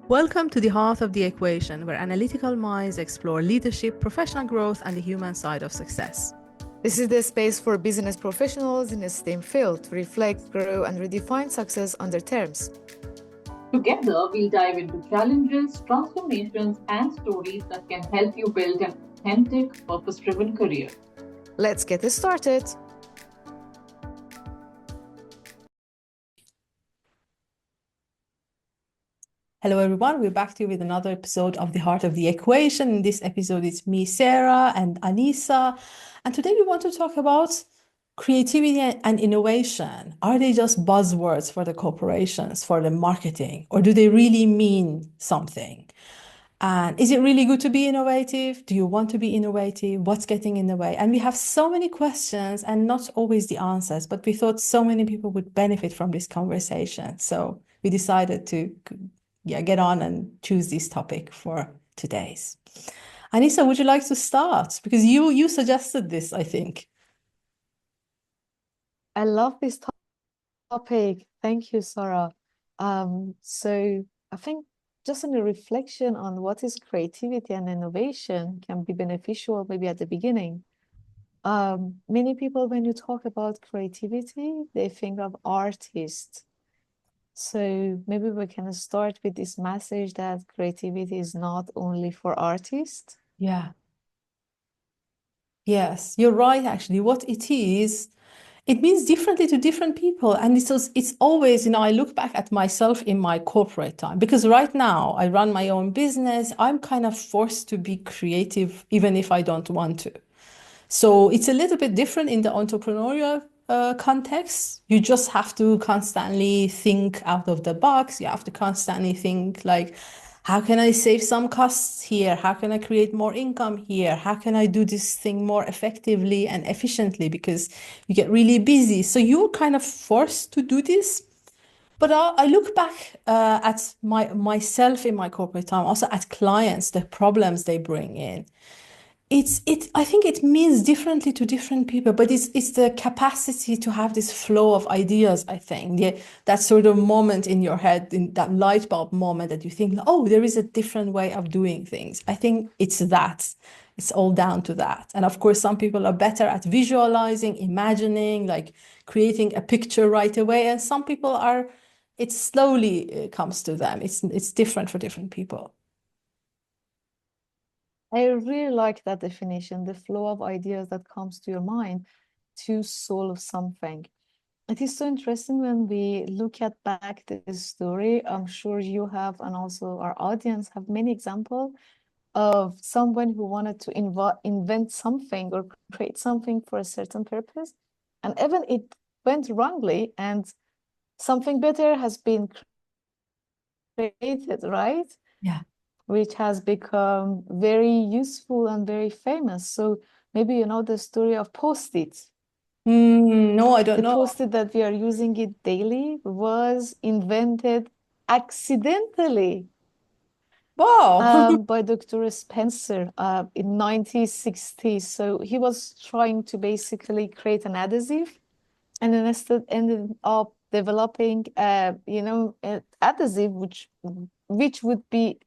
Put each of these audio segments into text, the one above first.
Welcome to the Heart of the Equation, where analytical minds explore leadership, professional growth, and the human side of success. This is the space for business professionals in the STEM field to reflect, grow, and redefine success on their terms. Together, we'll dive into challenges, transformations, and stories that can help you build an authentic, purpose-driven career. Let's get this started. Hello, everyone. We're back to you with another episode of The Heart of the Equation. In this episode, it's me, Sara, and Anisa. And today we want to talk about creativity and innovation. Are they just buzzwords for the corporations, for the marketing, or do they really mean something? And is it really good to be innovative? Do you want to be innovative? What's getting in the way? And we have so many questions and not always the answers, but we thought so many people would benefit from this conversation. So we decided to get on and choose this topic for today's. Anisa, would you like to start? Because you suggested this, I think. I love this topic. Thank you, Sara. So I think just in a reflection on what is creativity and innovation can be beneficial maybe at the beginning. Many people, when you talk about creativity, they think of artists. So maybe we can start with this message that creativity is not only for artists. Yeah. Yes, you're right, actually. What it is, it means differently to different people. And it's always, I look back at myself in my corporate time, because right now I run my own business. I'm kind of forced to be creative, even if I don't want to. So it's a little bit different in the entrepreneurial context. You just have to constantly think out of the box. You have to constantly think like, how can I save some costs here? How can I create more income here? How can I do this thing more effectively and efficiently? Because you get really busy. So you're kind of forced to do this. But I look back at myself in my corporate time, also at clients, the problems they bring in. I think it means differently to different people, but it's the capacity to have this flow of ideas, I think. That sort of moment in your head, in that light bulb moment that you think, oh, there is a different way of doing things. I think it's that. It's all down to that. And of course, some people are better at visualizing, imagining, like creating a picture right away. And some people are, it slowly comes to them. It's different for different people. I really like that definition, the flow of ideas that comes to your mind to solve something. It is so interesting when we look at back this story. I'm sure you have, and also our audience have many examples of someone who wanted to invent something or create something for a certain purpose. And even it went wrongly and something better has been created, right? Yeah. Which has become very useful and very famous. So maybe you know the story of Post-it. No, I don't The know. Post-it that we are using it daily was invented accidentally. Wow. By Dr. Spencer in 1960. So he was trying to basically create an adhesive, and then instead ended up developing, an adhesive which would be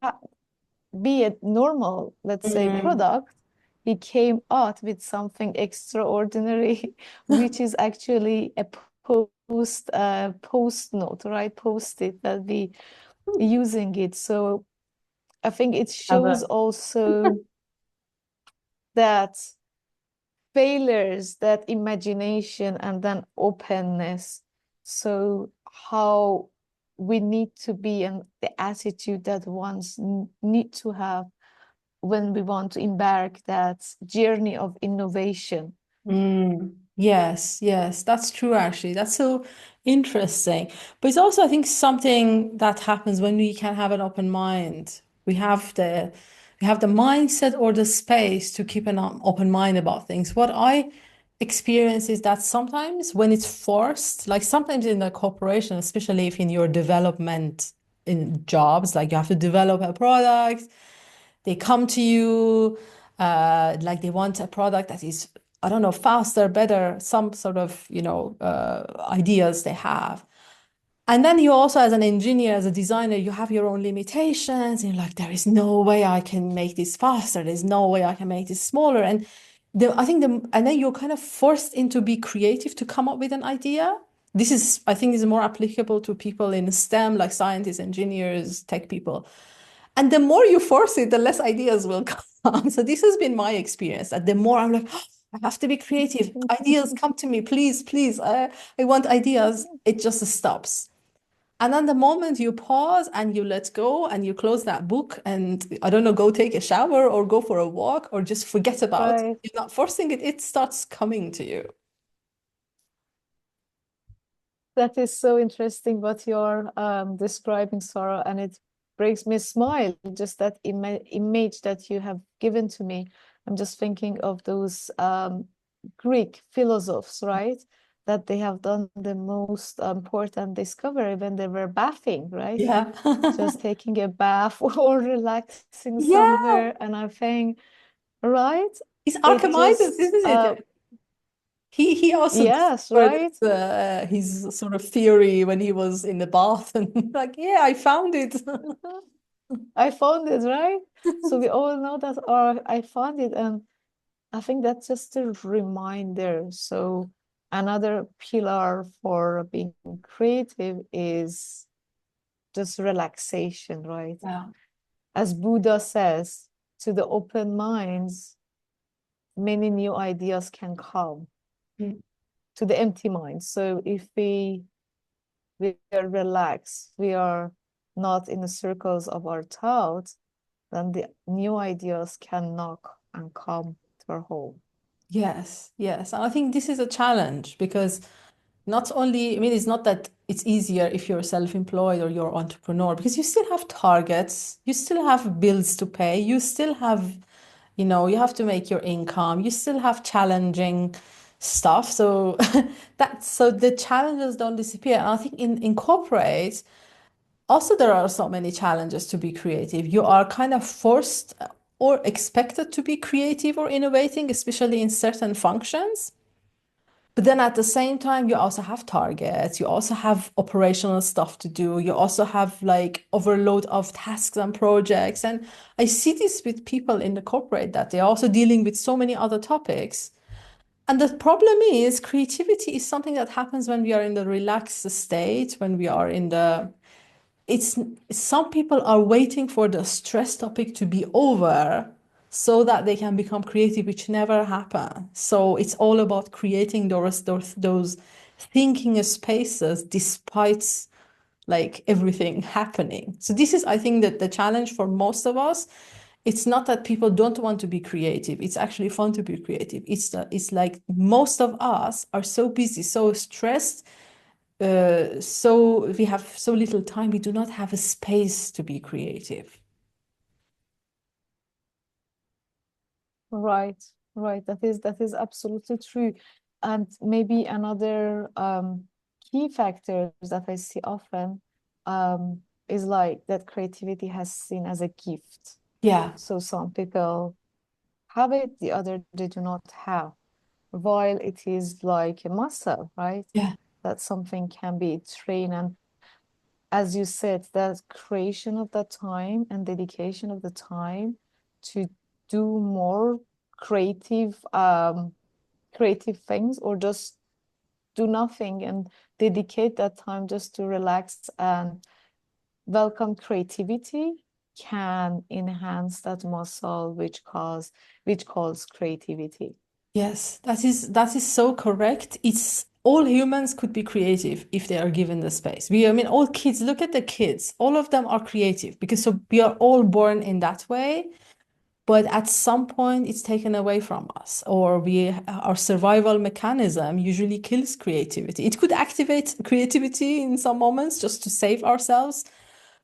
a normal, let's say, product, became out with something extraordinary, which is actually a post note, right? Post-it that we using it. So I think it shows also that failures, that imagination, and then openness. So how we need to be, and the attitude that ones need to have when we want to embark that journey of innovation. Yes, that's true, actually. That's so interesting. But it's also, I think, something that happens when we can have an open mind. We have the mindset or the space to keep an open mind about things. What I experience is that sometimes when it's forced, like sometimes in a corporation, especially if in your development in jobs, like you have to develop a product, they come to you, like they want a product that is, I don't know, faster, better, some sort of, ideas they have. And then you also, as an engineer, as a designer, you have your own limitations. And you're like, there is no way I can make this faster. There's no way I can make this smaller. And and then you're kind of forced into be creative to come up with an idea. I think, is more applicable to people in STEM, like scientists, engineers, tech people. And the more you force it, the less ideas will come. So this has been my experience, that the more I'm like, "Oh, I have to be creative. Ideas come to me, please, please. I want ideas." It just stops. And then the moment you pause and you let go and you close that book and, I don't know, go take a shower or go for a walk or just forget about it, Right. you're not forcing it, it starts coming to you. That is so interesting what you're describing, Sarah, and it brings me a smile, just that image that you have given to me. I'm just thinking of those Greek philosophers, right? That they have done the most important discovery when they were bathing, right? Yeah. Just taking a bath or relaxing Yeah. somewhere. And I think, right? It's It Archimedes, just, isn't it? He also yes, discovered right? his sort of theory when he was in the bath and like, yeah, I found it. I found it, right? So we all know that, or I found it, and I think that's just a reminder. So another pillar for being creative is just relaxation, right? Yeah. As Buddha says, to the open minds, many new ideas can come. Mm. To the empty minds. So if we are relaxed, we are not in the circles of our thoughts, then the new ideas can knock and come to our home. Yes, yes. And I think this is a challenge because not only, I mean, it's not that it's easier if you're self-employed or you're entrepreneur, because you still have targets, you still have bills to pay, you still have, you have to make your income, you still have challenging stuff. So so the challenges don't disappear. And I think in corporate, also there are so many challenges to be creative. You are kind of forced or expected to be creative or innovating, especially in certain functions. But then at the same time, you also have targets, you also have operational stuff to do, you also have like overload of tasks and projects. And I see this with people in the corporate, that they're also dealing with so many other topics. And the problem is, creativity is something that happens when we are in the relaxed state, when we are in the it's some people are waiting for the stress topic to be over so that they can become creative, which never happen. So it's all about creating those thinking spaces despite like everything happening. So this is, I think, that the challenge for most of us. It's not that people don't want to be creative. It's actually fun to be creative. It's like most of us are so busy, so stressed, so we have so little time, we do not have a space to be creative. Right, right. That is absolutely true. And maybe another key factor that I see often is like that creativity has seen as a gift. Yeah, So some people have it, the other they do not have. While it is like a muscle, right? yeah, That something can be trained. And as you said, that creation of that time and dedication of the time to do more creative creative things, or just do nothing and dedicate that time just to relax and welcome creativity, can enhance that muscle which calls creativity. yes, that is so correct. It's all humans could be creative if they are given the space. I mean, all kids, look at the kids, all of them are creative because so we are all born in that way. But at some point, it's taken away from us, or our survival mechanism usually kills creativity. It could activate creativity in some moments just to save ourselves,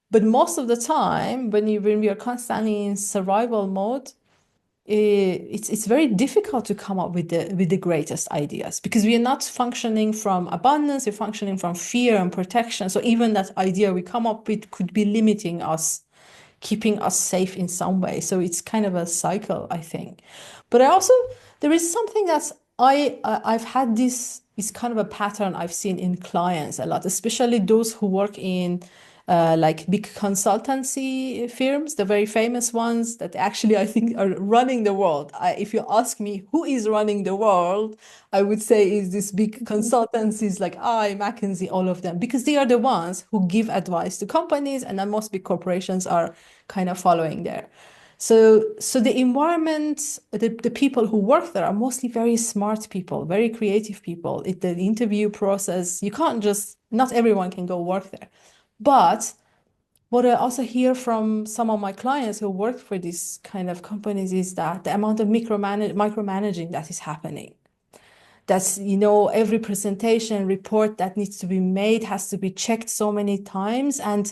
but most of the time, when we are constantly in survival mode, it's very difficult to come up with the greatest ideas because we are not functioning from abundance, we're functioning from fear and protection. So even that idea we come up with could be limiting us, keeping us safe in some way. So it's kind of a cycle, I think. But there is something that's I've had this is kind of a pattern I've seen in clients a lot, especially those who work in like big consultancy firms, the very famous ones that actually I think are running the world. If you ask me who is running the world, I would say is this big consultancies like McKinsey, all of them, because they are the ones who give advice to companies, and then most big corporations are kind of following there. So the environment, the people who work there are mostly very smart people, very creative people. The interview process, you can't just, not everyone can go work there. But what I also hear from some of my clients who work for these kind of companies is that the amount of micromanaging that is happening. That's, every presentation report that needs to be made has to be checked so many times. And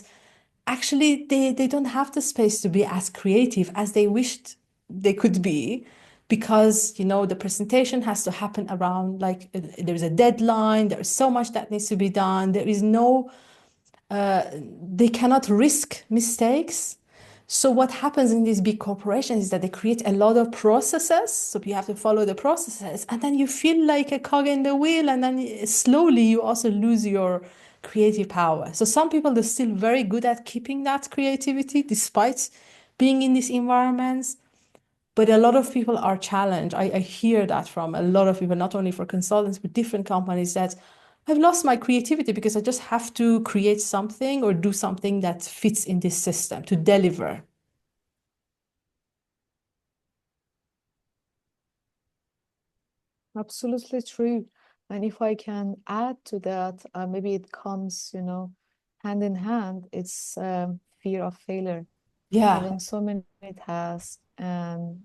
actually, they don't have the space to be as creative as they wished they could be because, the presentation has to happen around like there's a deadline, there's so much that needs to be done. There is no they cannot risk mistakes. So what happens in these big corporations is that they create a lot of processes. So you have to follow the processes, and then you feel like a cog in the wheel, and then slowly you also lose your creative power. So some people are still very good at keeping that creativity despite being in these environments. But a lot of people are challenged. I hear that from a lot of people, not only for consultants, but different companies that I've lost my creativity because I just have to create something or do something that fits in this system to deliver. Absolutely true. And if I can add to that, maybe it comes, hand in hand. It's fear of failure, Yeah. having so many tasks and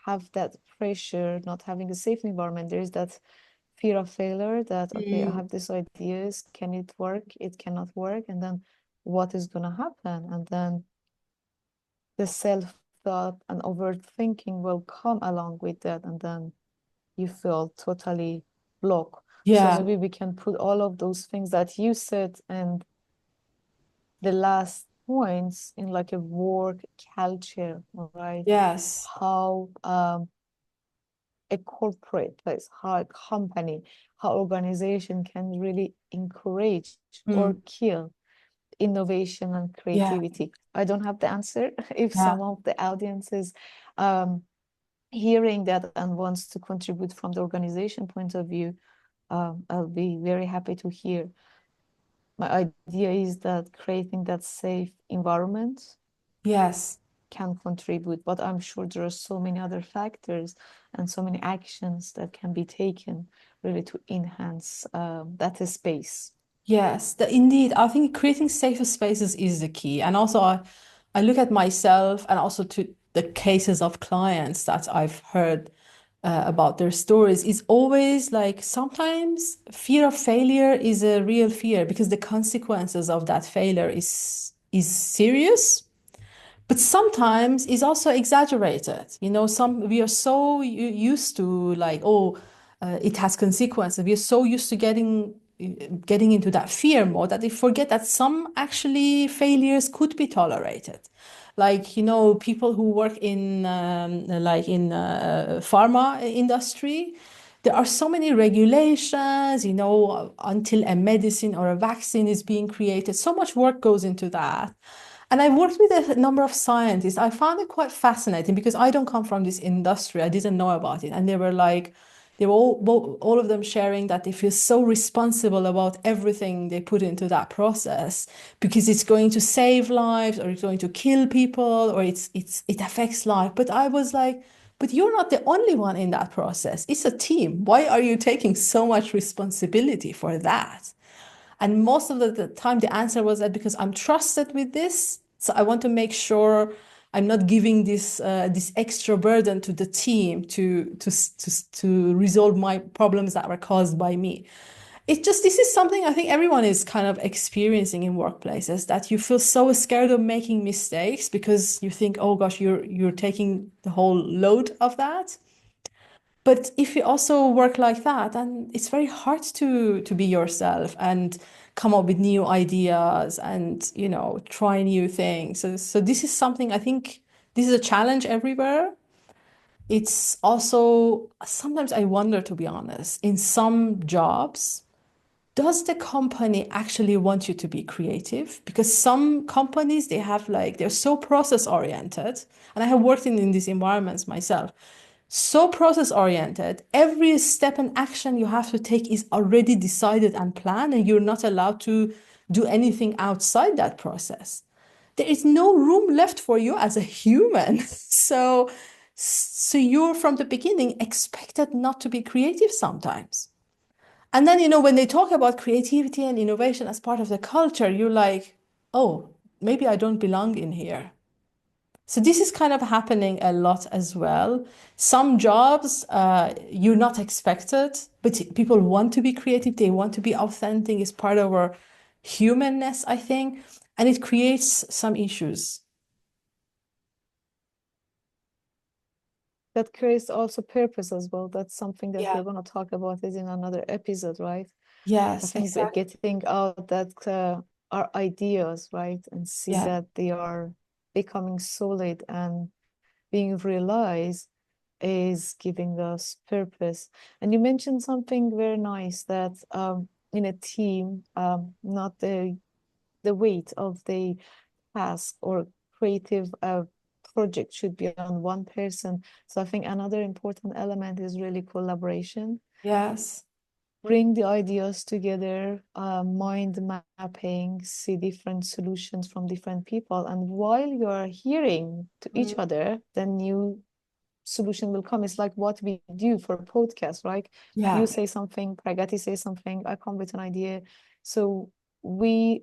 have that pressure, not having a safe environment. There is that fear of failure that, okay, I have these ideas. Can it work? It cannot work. And then what is going to happen? And then the self-doubt and overthinking will come along with that. And then you feel totally blocked. So Yeah. maybe we can put all of those things that you said and the last points in like a work culture, right? Yes. How a corporate place, how a company, how organization can really encourage or kill innovation and Yeah. creativity. I don't have the answer. If Yeah. some of the audience is um, hearing that and wants to contribute from the organization point of view, I'll be very happy to hear. My idea is that creating that safe environment Yes. can contribute, but I'm sure there are so many other factors and so many actions that can be taken really to enhance that space. Yes, indeed. I think creating safer spaces is the key. And also, I look at myself and also to the cases of clients that I've heard about their stories is always like sometimes fear of failure is a real fear because the consequences of that failure is serious, but sometimes it's also exaggerated. Some we are so used to like, oh, it has consequences. We are so used to getting into that fear mode that they forget that some actually failures could be tolerated. Like, people who work in like in pharma industry, there are so many regulations, until a medicine or a vaccine is being created. So much work goes into that. And I worked with a number of scientists. I found it quite fascinating because I don't come from this industry. I didn't know about it. And they were all of them sharing that they feel so responsible about everything they put into that process because it's going to save lives or it's going to kill people or it affects life. But I was like, but you're not the only one in that process. It's a team. Why are you taking so much responsibility for that? And most of the time, the answer was that because I'm trusted with this, so I want to make sure I'm not giving this extra burden to the team to resolve my problems that were caused by me. This is something I think everyone is kind of experiencing in workplaces that you feel so scared of making mistakes because you think, oh gosh, you're taking the whole load of that. But if you also work like that, then it's very hard to be yourself and come up with new ideas and, try new things. So this is something I think this is a challenge everywhere. It's also sometimes I wonder, to be honest, in some jobs, does the company actually want you to be creative? Because some companies, they have like, they're so process oriented. And I have worked in these environments myself. So process oriented, every step and action you have to take is already decided and planned, and you're not allowed to do anything outside that process. There is no room left for you as a human. So you're from the beginning expected not to be creative sometimes. And then, when they talk about creativity and innovation as part of the culture, you're like, oh, maybe I don't belong in here. So this is kind of happening a lot as well. Some jobs, you're not expected, but people want to be creative. They want to be authentic. It's part of our humanness, I think, and it creates some issues. That creates also purpose as well. That's something that Yeah. we're going to talk about it in another episode, right? I Yes, think that exactly. getting out that our ideas, right, and see Yeah. that they are becoming solid and being realized is giving us purpose. And you mentioned something very nice that in a team, not the weight of the task or creative project should be on one person. So I think another important element is really collaboration. Yes. Bring the ideas together, mind mapping, see different solutions from different people. And while you are hearing to each Mm. other, the new solution will come. It's like what we do for podcasts, right? You Yeah. say something, Pragati says something, I come with an idea. So we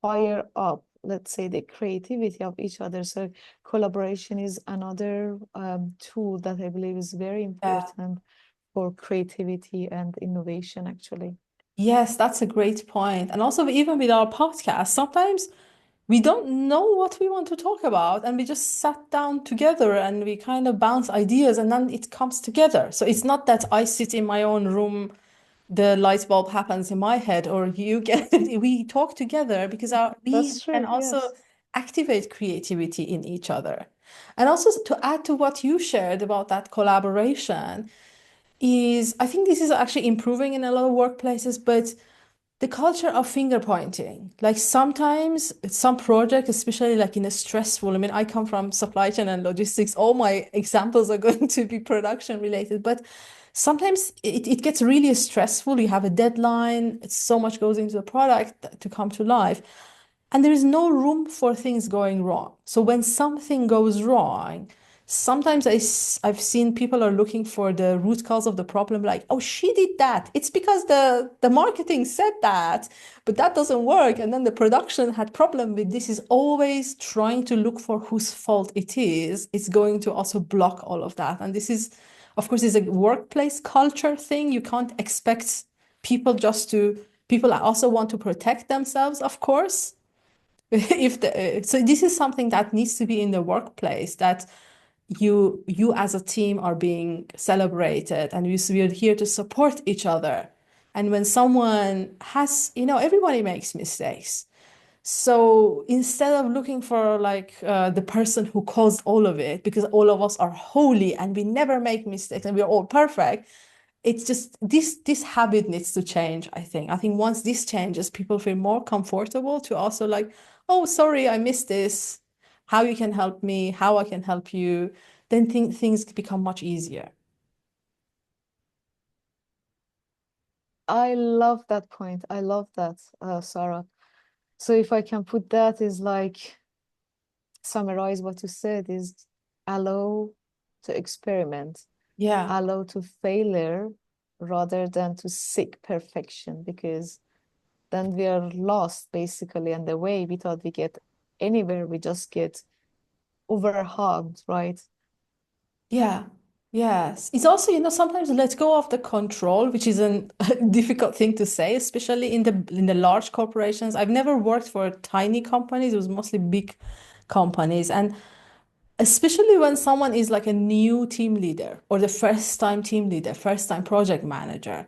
fire up, let's say, the creativity of each other. So collaboration is another tool that I believe is very Yeah. important for creativity and innovation, actually. Yes, that's a great point. And also, even with our podcast, sometimes we don't know what we want to talk about, and we just sat down together and we kind of bounce ideas, and then it comes together. So it's not that I sit in my own room, the light bulb happens in my head, or you get it. We talk together because we That's can true, also yes. activate creativity in each other. And also to add to what you shared about that collaboration, is I think this is actually improving in a lot of workplaces, but the culture of finger pointing, like sometimes some project, especially like in a stressful, I mean, I come from supply chain and logistics, all my examples are going to be production related, but sometimes it gets really stressful. You have a deadline, it's so much goes into the product to come to life. And there is no room for things going wrong. So when something goes wrong, sometimes I've seen people are looking for the root cause of the problem, like, oh, she did that. It's because the marketing said that, but that doesn't work. And then the production had problem with this, is always trying to look for whose fault it is. It's going to also block all of that. And this is, of course, is a workplace culture thing. You can't expect people also want to protect themselves, of course. So this is something that needs to be in the workplace, that you as a team are being celebrated, and we are here to support each other. And when someone has, everybody makes mistakes. So instead of looking for like the person who caused all of it, because all of us are holy and we never make mistakes and we're all perfect, it's just this habit needs to change, I think. I think once this changes, people feel more comfortable to also like, oh, sorry, I missed this. How you can help me, how I can help you. Then things become much easier. I love that point. I love that, Sarah. So if I can put that is like summarize what you said is allow to experiment, Yeah. allow to failure rather than to seek perfection, because then we are lost basically. And the way we thought we get anywhere, we just get overhugged, right? Yeah. Yes. It's also, sometimes let go of the control, which is a difficult thing to say, especially in the large corporations. I've never worked for tiny companies. It was mostly big companies. And especially when someone is like a new team leader or the first time team leader, first time project manager,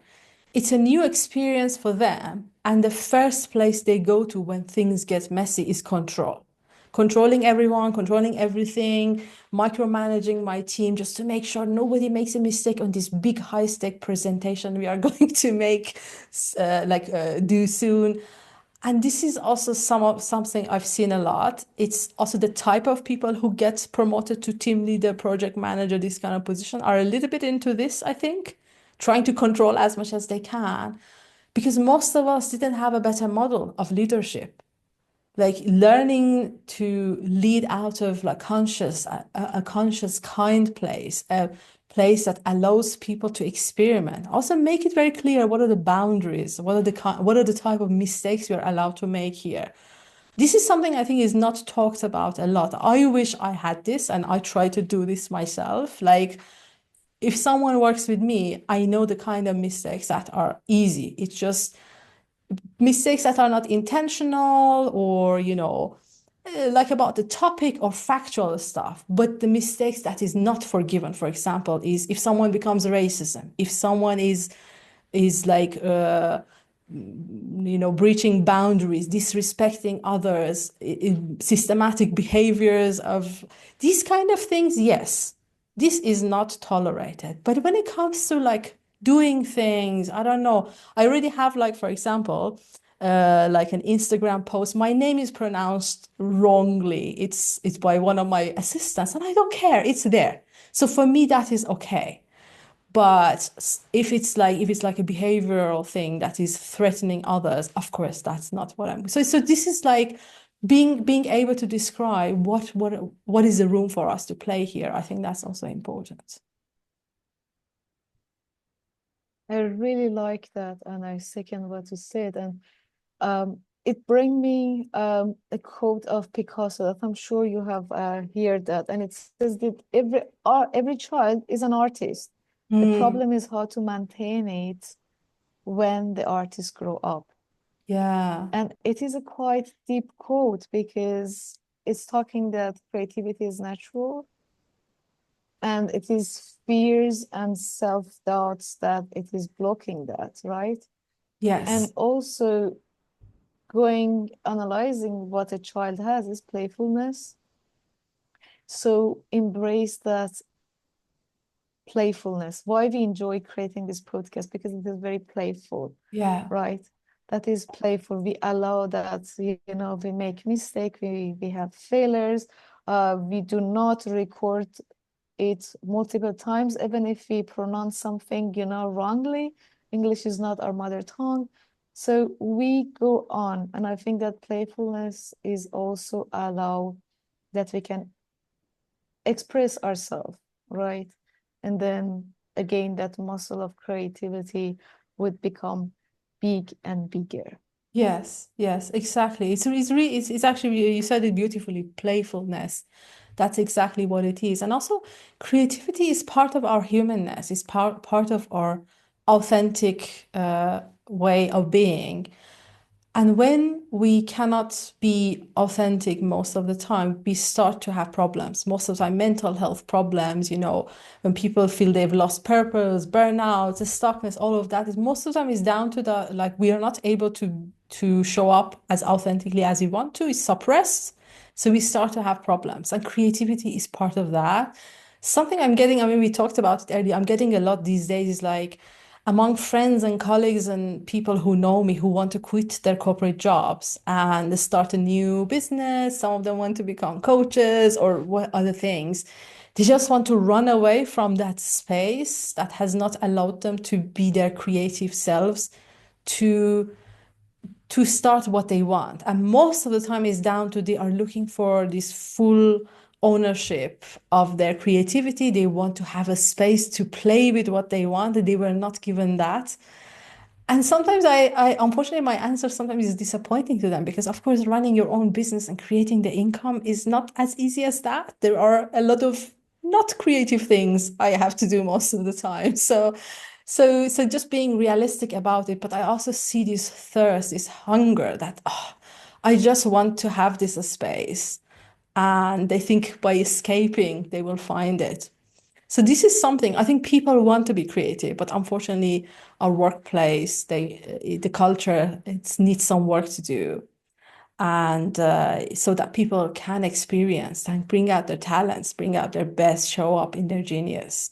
it's a new experience for them. And the first place they go to when things get messy is control. controlling everyone, controlling everything, micromanaging my team just to make sure nobody makes a mistake on this big high-stake presentation we are going to make, do soon. And this is also something I've seen a lot. It's also the type of people who get promoted to team leader, project manager, this kind of position are a little bit into this, I think, trying to control as much as they can, because most of us didn't have a better model of leadership. Like learning to lead out of like a conscious, kind place, a place that allows people to experiment. Also make it very clear what are the boundaries, what are the type of mistakes you're allowed to make here. This is something I think is not talked about a lot. I wish I had this and I try to do this myself. Like if someone works with me, I know the kind of mistakes that are easy. It's just mistakes that are not intentional or, like about the topic or factual stuff. But the mistakes that is not forgiven, for example, is if someone becomes racism, if someone is like breaching boundaries, disrespecting others, systematic behaviors of these kind of things, yes, this is not tolerated. But when it comes to like doing things, I don't know, I already have like, for example, like an Instagram post, my name is pronounced wrongly. It's by one of my assistants, and I don't care. It's there. So for me, that is okay. But if it's like a behavioral thing that is threatening others, of course, that's not what I'm. So this is like being able to describe what is the room for us to play here. I think that's also important. I really like that, and I second what you said. And it brings me a quote of Picasso that I'm sure you have heard that, and it says that every child is an artist. The problem is how to maintain it when the artists grow up. Yeah. And it is a quite deep quote because it's talking that creativity is natural, and it is fears and self-doubts that it is blocking that, right? Yes. And also analyzing what a child has is playfulness. So embrace that playfulness. Why we enjoy creating this podcast, because it is very playful. Yeah. Right? That is playful. We allow that, we make mistake, we have failures. We do not record it multiple times, even if we pronounce something, wrongly. English is not our mother tongue. So we go on. And I think that playfulness is also allow that we can express ourselves, right? And then again, that muscle of creativity would become big and bigger. Yes, exactly. It's actually, you said it beautifully, playfulness. That's exactly what it is. And also creativity is part of our humanness, it's part of our authentic way of being. And when we cannot be authentic most of the time, we start to have problems. Most of the time, mental health problems, when people feel they've lost purpose, burnout, the stuckness, all of that is most of the time is down to the, like, we are not able to show up as authentically as we want to. It's suppressed. So we start to have problems. And creativity is part of that. Something I'm getting, I mean, we talked about it earlier, I'm getting a lot these days is like, among friends and colleagues and people who know me who want to quit their corporate jobs and start a new business. Some of them want to become coaches or what other things. They just want to run away from that space that has not allowed them to be their creative selves, to start what they want. And most of the time is down to they are looking for this full ownership of their creativity. They want to have a space to play with what they want. They were not given that. And sometimes I unfortunately, my answer sometimes is disappointing to them because, of course, running your own business and creating the income is not as easy as that. There are a lot of not creative things I have to do most of the time. So just being realistic about it, but I also see this thirst, this hunger that I just want to have this space. And they think by escaping, they will find it. So this is something I think people want to be creative, but unfortunately, our workplace, the culture, it needs some work to do. and so that people can experience and bring out their talents, bring out their best, show up in their genius.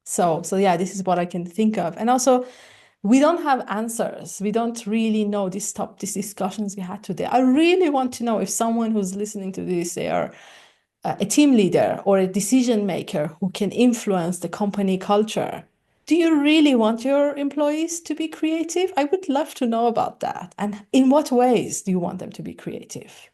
So yeah, this is what I can think of. And also, we don't have answers. We don't really know these discussions we had today. I really want to know if someone who's listening to this, they are a team leader or a decision maker who can influence the company culture. Do you really want your employees to be creative? I would love to know about that. And in what ways do you want them to be creative?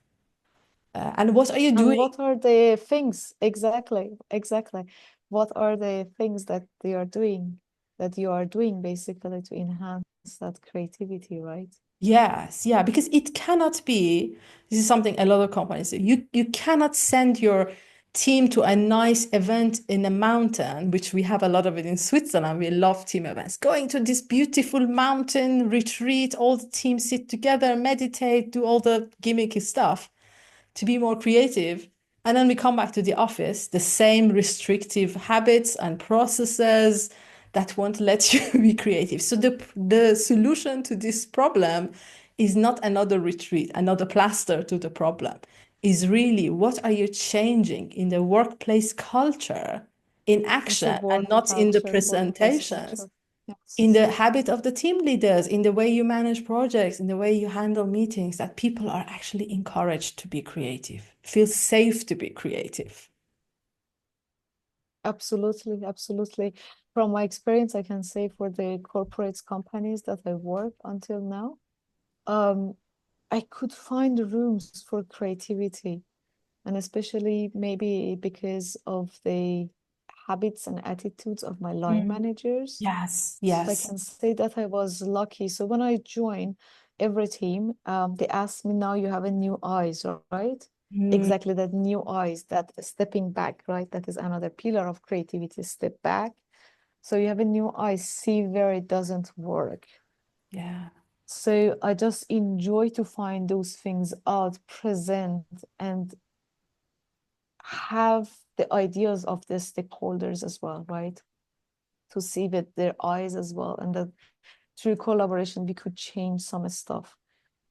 And what are you And doing? what are the things exactly? Exactly. What are the things that they are doing, that you are doing basically to enhance that creativity, right? Yes, yeah, because it cannot be, this is something a lot of companies do. You cannot send your team to a nice event in a mountain, which we have a lot of it in Switzerland. We love team events. Going to this beautiful mountain retreat, all the teams sit together, meditate, do all the gimmicky stuff to be more creative. And then we come back to the office, the same restrictive habits and processes that won't let you be creative. So the solution to this problem is not another retreat, another plaster to the problem, is really what are you changing in the workplace culture in It's a action and work not in the culture, workplace presentations, culture. in Yes. the habit of the team leaders, in the way you manage projects, in the way you handle meetings, that people are actually encouraged to be creative, feel safe to be creative. Absolutely, absolutely. From my experience, I can say for the corporate companies that I work until now, um, I could find rooms for creativity, and especially maybe because of the habits and attitudes of my line Mm. managers. Yes, So I yes. can say that I was lucky. So when I joined every team, they asked me, now you have a new eyes, right? Mm, Exactly that new eyes, that stepping back, right? That is another pillar of creativity, step back. So you have a new eye, see where it doesn't work. yeah. So I just enjoy to find those things out, present, and have the ideas of the stakeholders as well, right? To see with their eyes as well, and that through collaboration we could change some stuff.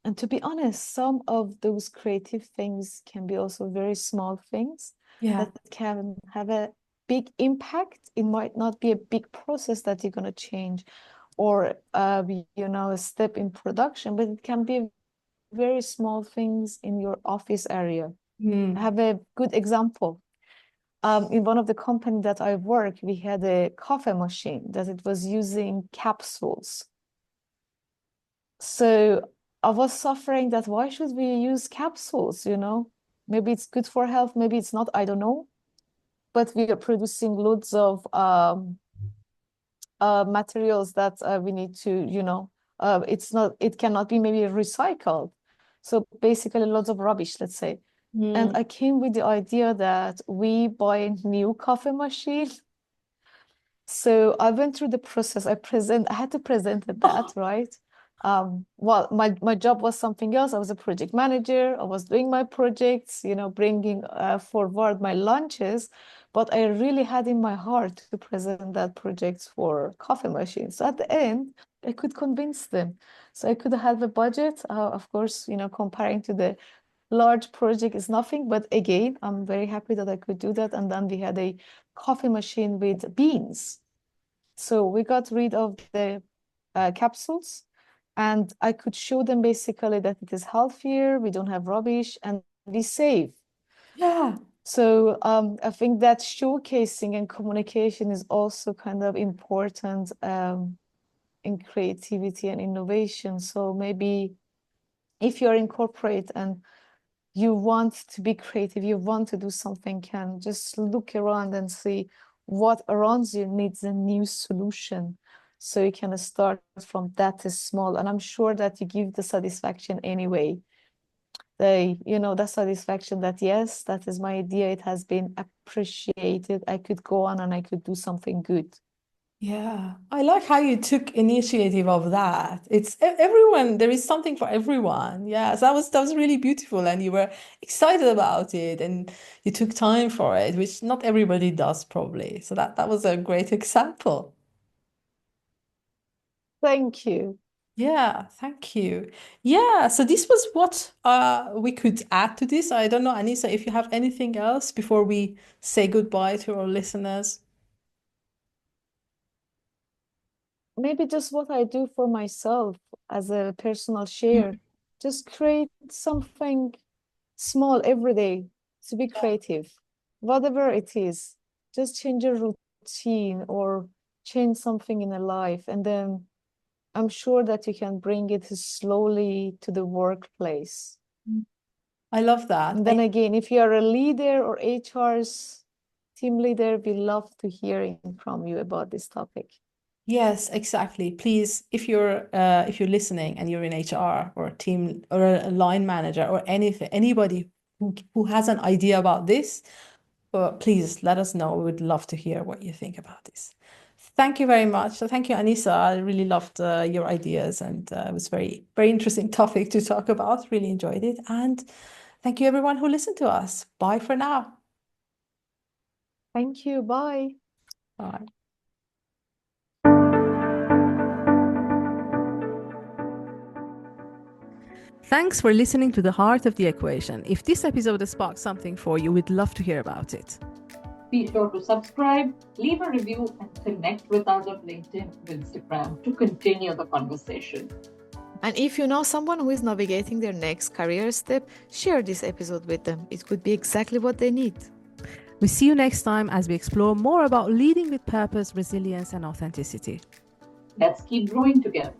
And to be honest, some of those creative things can be also very small things Yeah. that can have a big impact. It might not be a big process that you're going to change or a step in production, but it can be very small things in your office area. I Mm. have a good example. In one of the company that I work, we had a coffee machine that it was using capsules. So I was suffering that why should we use capsules, Maybe it's good for health, maybe it's not, I don't know. But we are producing loads of materials that we need to, it cannot be maybe recycled. So basically lots of rubbish, let's say. And Mm. I came with the idea that we buy a new coffee machine. So I went through the process. I had to present that, right? Well, my job was something else. I was a project manager. I was doing my projects, bringing forward my launches. But I really had in my heart to present that project for coffee machines. So at the end, I could convince them. So I could have a budget. Of course, comparing to the large project is nothing. But again, I'm very happy that I could do that. And then we had a coffee machine with beans. So we got rid of the capsules, and I could show them basically that it is healthier, we don't have rubbish, and we save. Yeah. So I think that showcasing and communication is also kind of important in creativity and innovation. So maybe if you're in corporate and you want to be creative, you want to do something, can just look around and see what around you needs a new solution. So you can start from that is small. And I'm sure that you give the satisfaction anyway. The satisfaction that yes, that is my idea. It has been appreciated. I could go on and I could do something good. Yeah, I like how you took initiative of that. It's everyone, there is something for everyone. Yes, that was really beautiful and you were excited about it and you took time for it, which not everybody does probably. So that was a great example. Thank you. Yeah, thank you. Yeah, so this was what we could add to this. I don't know, Anisa, if you have anything else before we say goodbye to our listeners. Maybe just what I do for myself as a personal share. Just create something small every day to be creative, whatever it is. Just change your routine or change something in a life, and then I'm sure that you can bring it slowly to the workplace. I love that. And then again, if you are a leader or HR's team leader, we love to hearing from you about this topic. Yes, exactly. Please, if you're listening and you're in HR or a team or a line manager or anything, anybody who has an idea about this, please let us know. We would love to hear what you think about this. Thank you very much. So thank you, Anisa. I really loved your ideas, and it was very, very interesting topic to talk about. Really enjoyed it. And thank you, everyone who listened to us. Bye for now. Thank you. Bye. Bye. Thanks for listening to The Heart of the Equation. If this episode has sparked something for you, we'd love to hear about it. Be sure to subscribe, leave a review, and connect with us on LinkedIn and Instagram to continue the conversation. And if you know someone who is navigating their next career step, share this episode with them. It could be exactly what they need. We see you next time as we explore more about leading with purpose, resilience, and authenticity. Let's keep growing together.